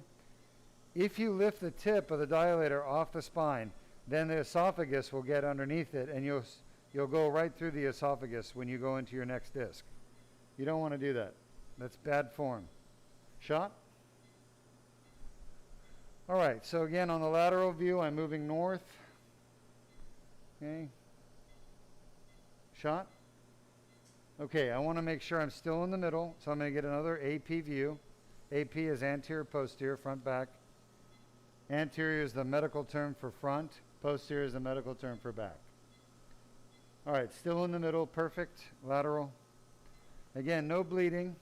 If you lift the tip of the dilator off the spine, then the esophagus will get underneath it, and you'll go right through the esophagus when you go into your next disc. You don't want to do that. That's bad form. Shot. All right, so again, on the lateral view, I'm moving north. Okay. Shot. Okay, I want to make sure I'm still in the middle, so I'm going to get another AP view. AP is anterior, posterior, front, back. Anterior is the medical term for front. Posterior is the medical term for back. All right, still in the middle, perfect. Lateral. Again, no bleeding.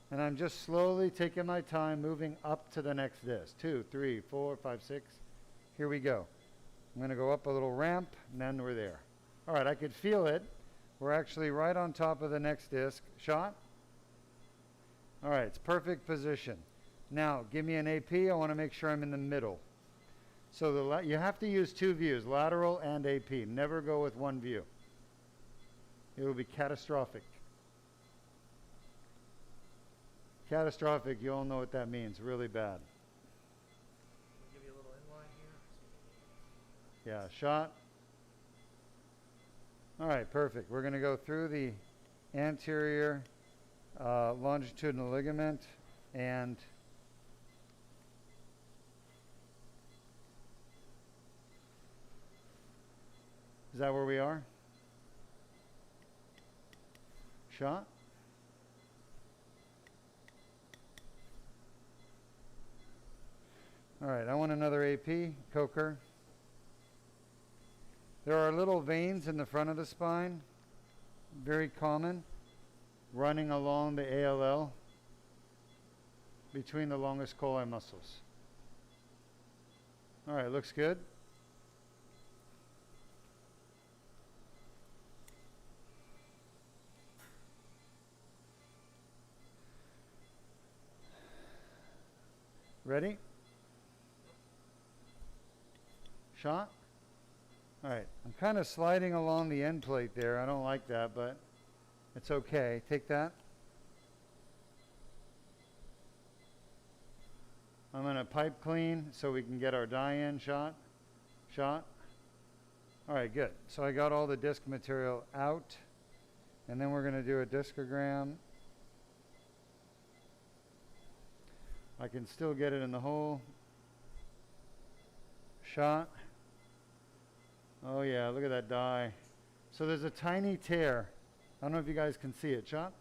And I'm just slowly taking my time moving up to the next disc. 2, 3, 4, 5, 6. Here we go. I'm going to go up a little ramp, and then we're there. All right, I could feel it. We're actually right on top of the next disc. Shot. All right, it's perfect position. Now, give me an AP. I want to make sure I'm in the middle. So you have to use two views, lateral and AP. Never go with one view. It will be catastrophic. Catastrophic, you all know what that means. Really bad. We'll give you a little inline here. Yeah, shot. All right, perfect. We're going to go through the anterior longitudinal ligament and is that where we are? Shot? All right, I want another AP, Coker. There are little veins in the front of the spine, very common, running along the ALL between the longus colli muscles. All right, looks good. Ready? Shot? All right, I'm kind of sliding along the end plate there. I don't like that, but it's okay. Take that. I'm going to pipe clean so we can get our dye in. Shot. Shot. All right, good. So I got all the disc material out, and then we're going to do a discogram. I can still get it in the hole. Shot. Oh yeah, look at that dye. So there's a tiny tear. I don't know if you guys can see it. Shot?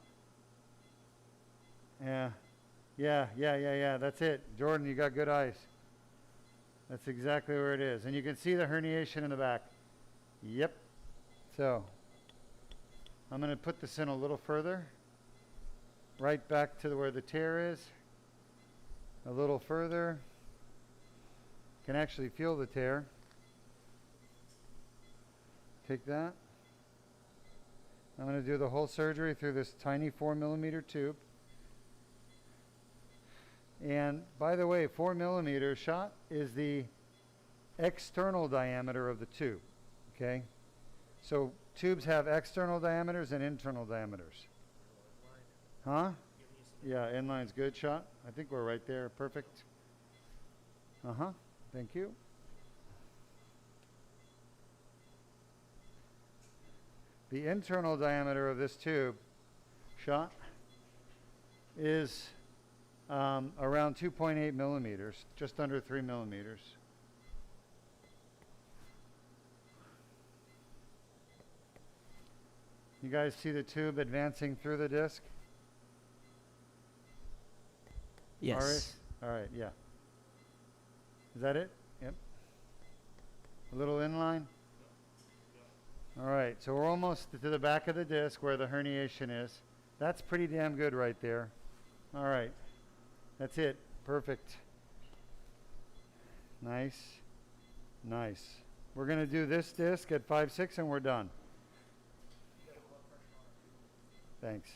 Yeah. Yeah. That's it. Jordan, you got good eyes. That's exactly where it is. And you can see the herniation in the back. Yep. So I'm going to put this in a little further. Right back to where the tear is. A little further. Can actually feel the tear. Take that. I'm going to do the whole surgery through this tiny 4mm tube. And by the way, 4mm shot is the external diameter of the tube. Okay? So tubes have external diameters and internal diameters. Huh? Yeah, inline's good. Shot. I think we're right there. Perfect. Thank you. The internal diameter of this tube, shot, is around 2.8 millimeters, just under 3 millimeters. You guys see the tube advancing through the disc? Yes. All right, yeah. Is that it? Yep. A little inline? All right, so we're almost to the back of the disc where the herniation is. That's pretty damn good right there. All right, that's it. Perfect. Nice. Nice. We're going to do this disc at 5-6 and we're done. Thanks.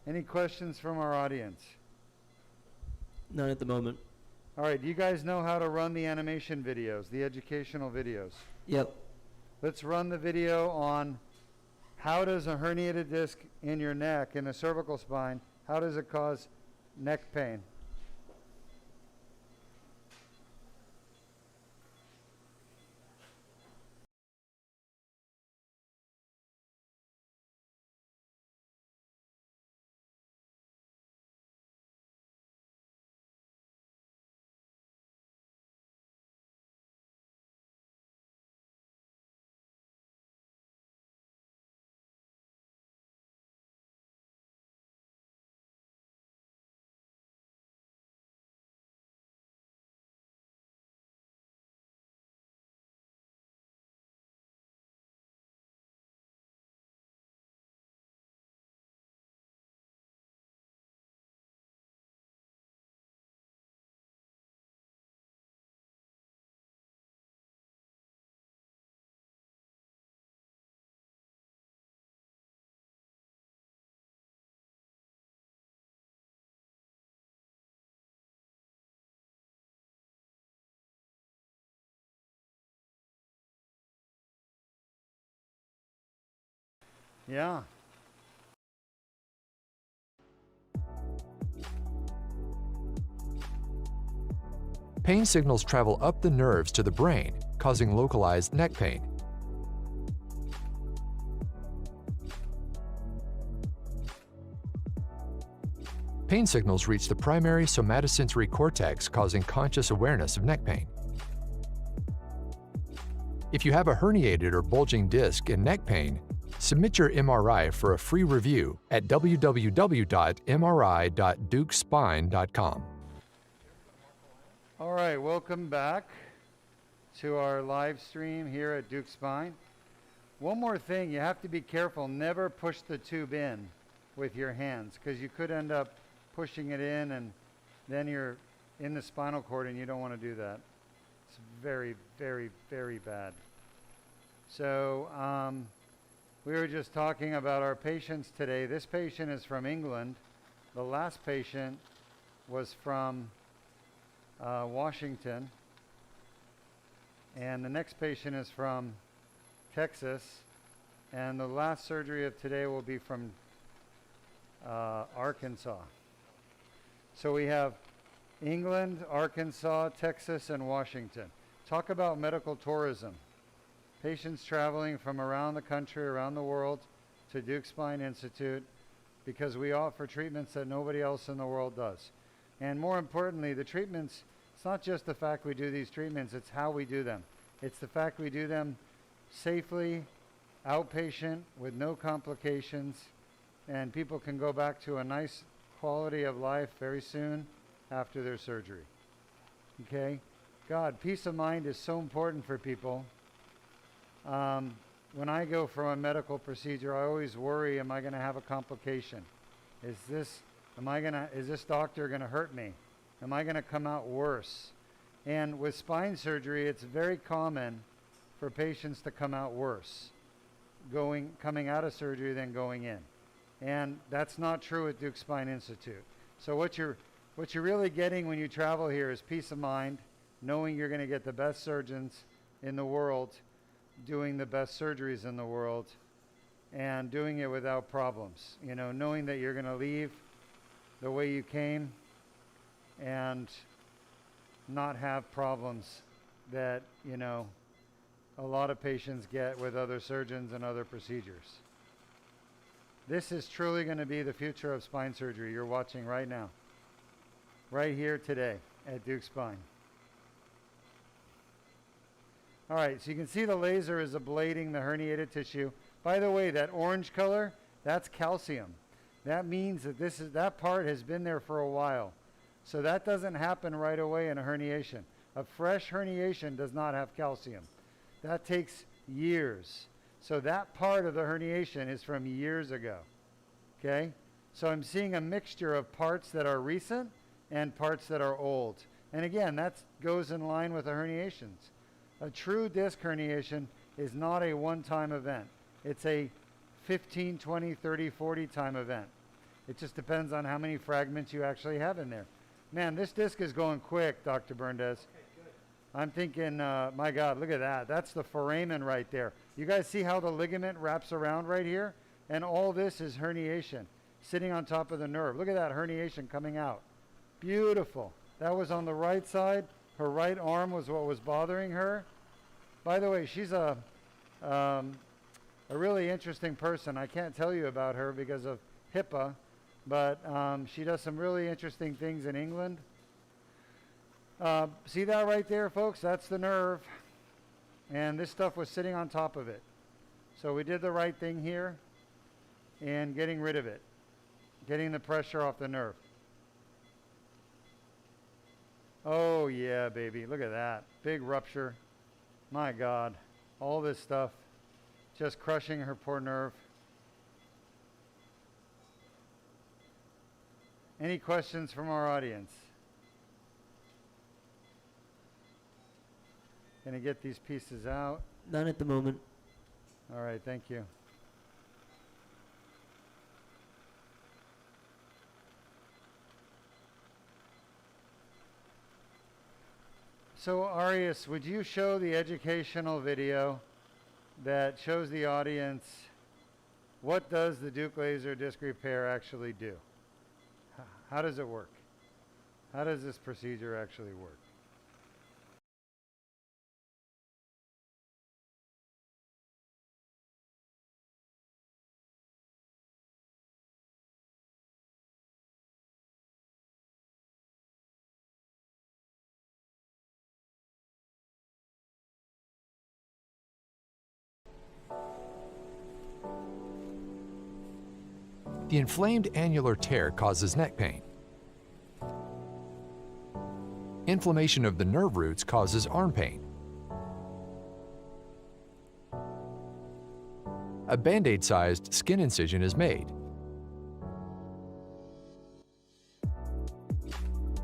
Any questions from our audience? None at the moment. All right, do you guys know how to run the animation videos, the educational videos? Yep. Let's run the video on how does a herniated disc in your neck, in the cervical spine, how does it cause neck pain? Yeah. Pain signals travel up the nerves to the brain, causing localized neck pain. Pain signals reach the primary somatosensory cortex, causing conscious awareness of neck pain. If you have a herniated or bulging disc and neck pain, submit your MRI for a free review at www.mri.deukspine.com. All right, welcome back to our live stream here at Deuk Spine. One more thing, you have to be careful. Never push the tube in with your hands, because you could end up pushing it in and then you're in the spinal cord, and you don't want to do that. It's very, very, very bad. So we were just talking about our patients today. This patient is from England. The last patient was from Washington. And the next patient is from Texas. And the last surgery of today will be from Arkansas. So we have England, Arkansas, Texas, and Washington. Talk about medical tourism. Patients traveling from around the country, around the world, to Deuk Spine Institute, because we offer treatments that nobody else in the world does. And more importantly, the treatments, it's not just the fact we do these treatments, it's how we do them. It's the fact we do them safely, outpatient, with no complications, and people can go back to a nice quality of life very soon after their surgery. Okay? God, peace of mind is so important for people. When I go for a medical procedure, I always worry, am I going to have a complication? Is this doctor going to hurt me? Am I going to come out worse? And with spine surgery, it's very common for patients to come out worse, coming out of surgery than going in. And that's not true at Deuk Spine Institute. So what you're really getting when you travel here is peace of mind, knowing you're going to get the best surgeons in the world, doing the best surgeries in the world, and doing it without problems. You know, knowing that you're going to leave the way you came and not have problems that, you know, a lot of patients get with other surgeons and other procedures. This is truly going to be the future of spine surgery you're watching right now, right here today at Deuk Spine. All right, so you can see the laser is ablating the herniated tissue. By the way, that orange color, that's calcium. That means that that part has been there for a while. So that doesn't happen right away in a herniation. A fresh herniation does not have calcium. That takes years. So that part of the herniation is from years ago. Okay? So I'm seeing a mixture of parts that are recent and parts that are old. And again, that goes in line with the herniations. A true disc herniation is not a one-time event. It's a 15, 20, 30, 40 time event. It just depends on how many fragments you actually have in there. Man, this disc is going quick, Dr. Berndes. Okay, good. I'm thinking, my God, look at that. That's the foramen right there. You guys see how the ligament wraps around right here? And all this is herniation sitting on top of the nerve. Look at that herniation coming out. Beautiful. That was on the right side. Her right arm was what was bothering her. By the way, she's a really interesting person. I can't tell you about her because of HIPAA, but she does some really interesting things in England. See that right there, folks? That's the nerve. And this stuff was sitting on top of it. So we did the right thing here in getting rid of it, getting the pressure off the nerve. Oh, yeah, baby. Look at that. Big rupture. My God. All this stuff just crushing her poor nerve. Any questions from our audience? Gonna get these pieces out. None at the moment. All right, thank you. So Arius, would you show the educational video that shows the audience what does the Deuk laser disc repair actually do? How does it work? How does this procedure actually work? The inflamed annular tear causes neck pain. Inflammation of the nerve roots causes arm pain. A Band-Aid-sized skin incision is made.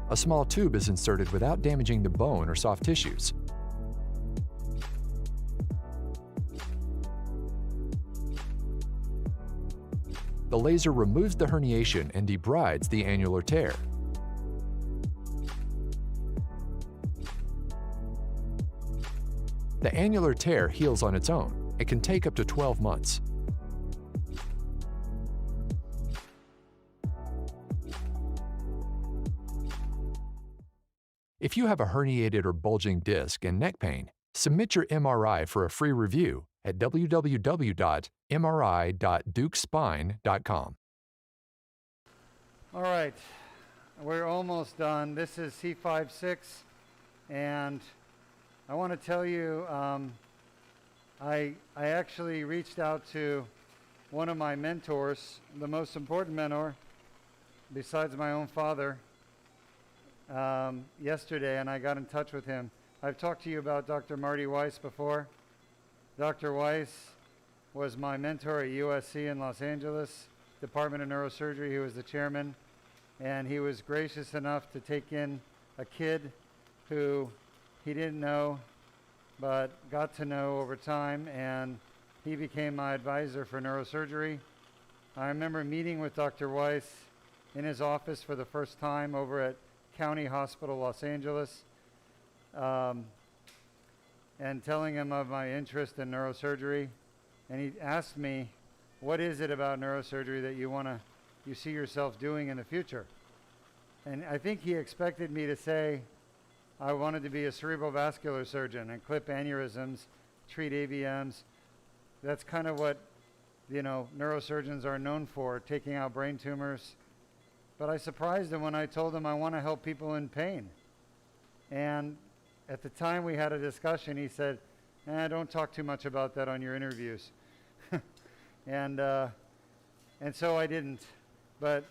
A small tube is inserted without damaging the bone or soft tissues. The laser removes the herniation and debrides the annular tear. The annular tear heals on its own. It can take up to 12 months. If you have a herniated or bulging disc and neck pain, submit your MRI for a free review at www.mri.deukspine.com. All right, we're almost done. This is C5-6, and I want to tell you, I actually reached out to one of my mentors, the most important mentor, besides my own father, yesterday, and I got in touch with him. I've talked to you about Dr. Marty Weiss before. Dr. Weiss was my mentor at USC in Los Angeles, Department of Neurosurgery. He was the chairman, and he was gracious enough to take in a kid who he didn't know, but got to know over time, and he became my advisor for neurosurgery. I remember meeting with Dr. Weiss in his office for the first time over at County Hospital, Los Angeles, and telling him of my interest in neurosurgery. And he asked me, what is it about neurosurgery that you see yourself doing in the future? And I think he expected me to say, I wanted to be a cerebral vascular surgeon and clip aneurysms, treat AVMs. That's kind of what, neurosurgeons are known for, taking out brain tumors. But I surprised him when I told him I want to help people in pain. And at the time we had a discussion, he said, don't talk too much about that on your interviews. And so I didn't. But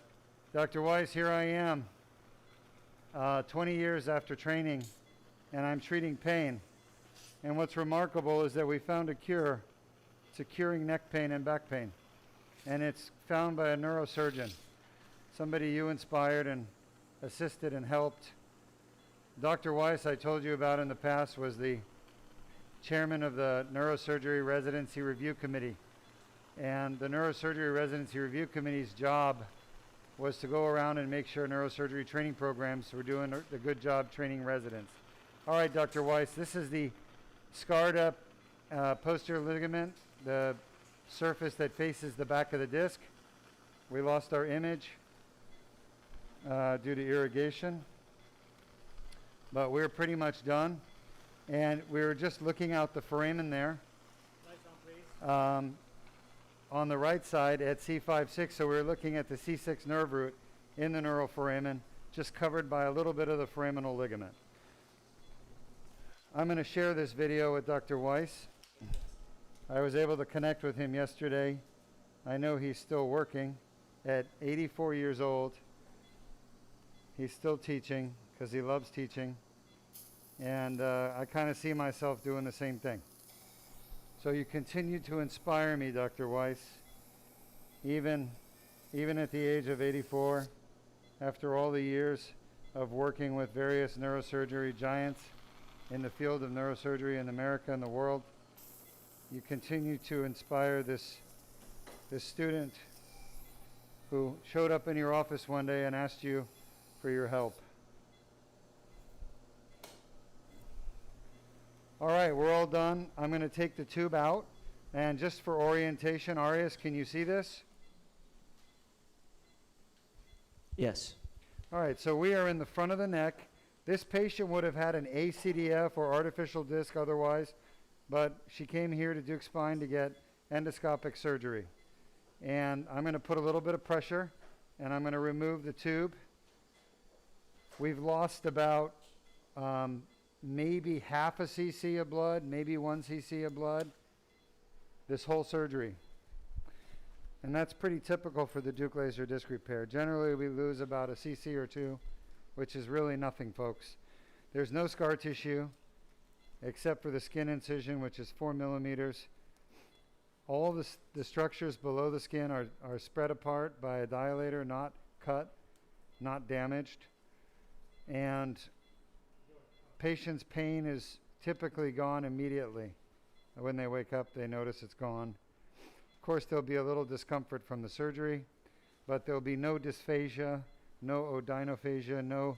Dr. Weiss, here I am, 20 years after training, and I'm treating pain. And what's remarkable is that we found a cure to curing neck pain and back pain. And it's found by a neurosurgeon, somebody you inspired and assisted and helped. Dr. Weiss, I told you about in the past, was the chairman of the Neurosurgery Residency Review Committee. And the Neurosurgery Residency Review Committee's job was to go around and make sure neurosurgery training programs were doing a good job training residents. All right, Dr. Weiss, this is the scarred up posterior ligament, the surface that faces the back of the disc. We lost our image due to irrigation, but we're pretty much done. And we were just looking out the foramen there. Lights on, please. On the right side at C5-6, so we were looking at the C6 nerve root in the neural foramen, just covered by a little bit of the foraminal ligament. I'm going to share this video with Dr. Weiss. I was able to connect with him yesterday. I know he's still working at 84 years old. He's still teaching because he loves teaching. And I kind of see myself doing the same thing. So you continue to inspire me, Dr. Weiss, even at the age of 84, after all the years of working with various neurosurgery giants in the field of neurosurgery in America and the world. You continue to inspire this student who showed up in your office one day and asked you for your help. All right, we're all done. I'm going to take the tube out. And just for orientation, Arias, can you see this? Yes. All right, so we are in the front of the neck. This patient would have had an ACDF or artificial disc otherwise, but she came here to Deuk Spine to get endoscopic surgery. And I'm going to put a little bit of pressure, and I'm going to remove the tube. We've lost about maybe half a cc of blood, maybe 1 cc of blood. this whole surgery. And that's pretty typical for the Deuk laser disc repair. Generally, we lose about a cc or 2, which is really nothing, folks. There's no scar tissue except for the skin incision, which is 4 millimeters. All the structures below the skin are spread apart by a dilator, not cut, not damaged. And patient's pain is typically gone immediately. When they wake up, they notice it's gone. Of course, there'll be a little discomfort from the surgery, but there'll be no dysphagia, no odynophagia, no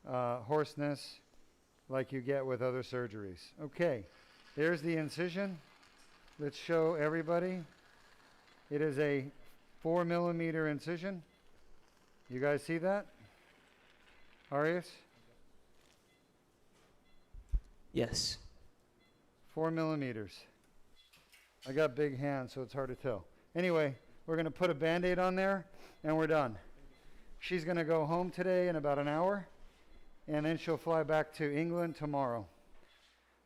hoarseness like you get with other surgeries. Okay, there's the incision. Let's show everybody. It is a 4 millimeter incision. You guys see that? Arias? Yes. 4 millimeters. I got big hands, so it's hard to tell. Anyway, we're going to put a Band-Aid on there, and we're done. She's going to go home today in about an hour, and then she'll fly back to England tomorrow.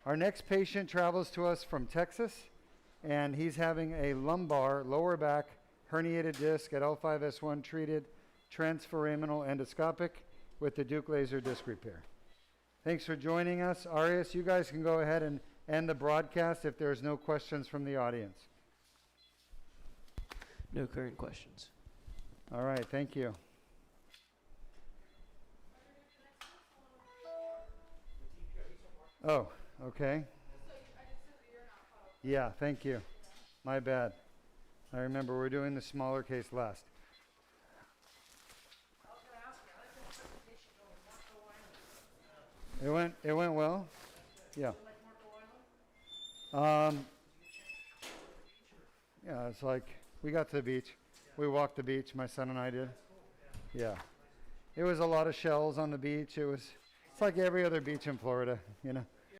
Our next patient travels to us from Texas, and he's having a lumbar, lower back, herniated disc at L5-S1 treated transforaminal endoscopic with the Deuk laser disc repair. Thanks for joining us. Arias, you guys can go ahead and end the broadcast if there's no questions from the audience. No current questions. All right, thank you. Oh, okay. Yeah, thank you. My bad. I remember we're doing the smaller case last. It went well. Yeah. Yeah, it's like we got to the beach. We walked the beach, my son and I did. Yeah. It was a lot of shells on the beach. It's like every other beach in Florida, you know.